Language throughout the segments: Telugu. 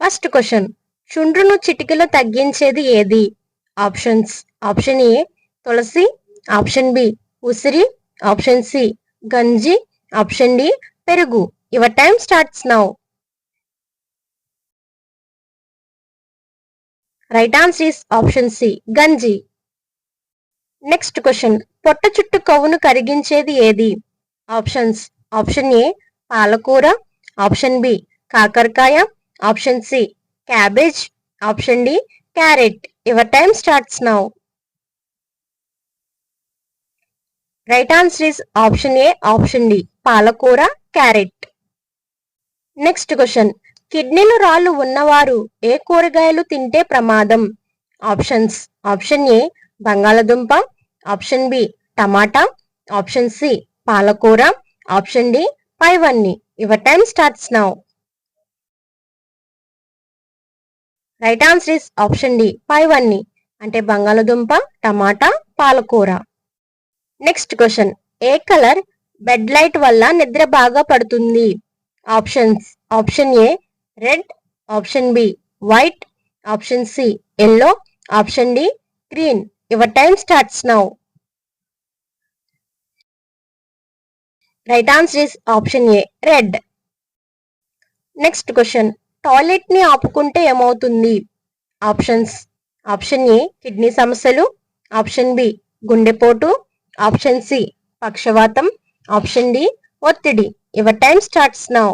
ఫస్ట్ క్వశ్చన్, చుండ్రును చిటికలో తగ్గించేది ఏది? ఆప్షన్స్: ఆప్షన్ ఏ తులసి, ఆప్షన్ బి ఉసిరి, ఆప్షన్ సి గంజి, ఆప్షన్ డి పెరుగు. Your time starts now. Right answer is option C గంజి. నెక్స్ట్ క్వశ్చన్, పొట్ట చుట్టూ కొవ్వును కరిగించేది ఏది? ఆప్షన్స్: ఆప్షన్ ఏ పాలకూర, ఆప్షన్ బి కాకరకాయ, option C cabbage, option D carrot. Your time starts now. Right answer is option A option D పాలకూర, క్యారెట్. నెక్స్ట్ క్వశ్చన్, కిడ్నీలో రాళ్లు ఉన్నవారు ఏ కూరగాయలు తింటే ప్రమాదం? ఆప్షన్స్: ఆప్షన్ ఏ బంగాళదుంప, ఆప్షన్ బి టమాటా, ఆప్షన్ సి పాలకూర, ఆప్షన్ డి పైవన్నీ. Your time starts now. Right answer is option D పైవన్నీ, అంటే బంగాళదుంప, టమాటా, పాలకూర. నెక్స్ట్ క్వశ్చన్, ఏ కలర్ బెడ్ లైట్ వల్ల నిద్ర బాగా పడుతుంది? Options: option A red, option B white, option C yellow, option D green. Your time starts now. Right answer is option A red. Next question, toilet ని ఆపుకుంటే ఏమవుతుంది? ఆప్షన్స్: ఆప్షన్ ఏ కిడ్నీ సమస్యలు, ఆప్షన్ బి గుండెపోటు, ఆప్షన్ సి పక్షవాతం, ఆప్షన్ డి ఒత్తిడి. Your time starts now.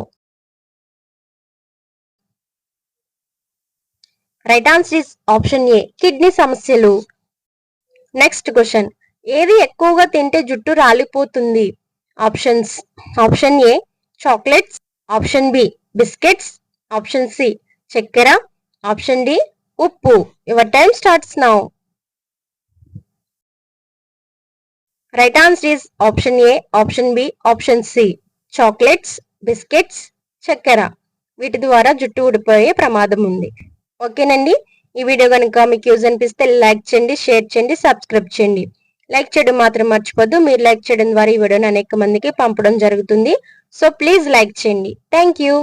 Right answer is option A kidney సమస్యలు. నెక్స్ట్ క్వశ్చన్, ఏది ఎక్కువగా తింటే జుట్టు రాలిపోతుంది? Options: option A chocolates, option B biscuits, option C చక్కెర, ఆప్షన్ డి ఉప్పు. Your time starts now. Right answer is option A option B option C chocolates, biscuits, చక్కెర. వీటి ద్వారా జుట్టు ఊడిపోయే ప్రమాదం ఉంది. ఓకేనండి, ఈ వీడియో కనుక మీకు యూజ్ అనిపిస్తే లైక్ చేయండి, షేర్ చేయండి, సబ్స్క్రైబ్ చేయండి. లైక్ చేయడం మాత్రం మర్చిపోద్దు. మీరు లైక్ చేయడం ద్వారా ఈ వీడియోని అనేక మందికి పంపడం జరుగుతుంది. సో ప్లీజ్ లైక్ చేయండి. Thank you.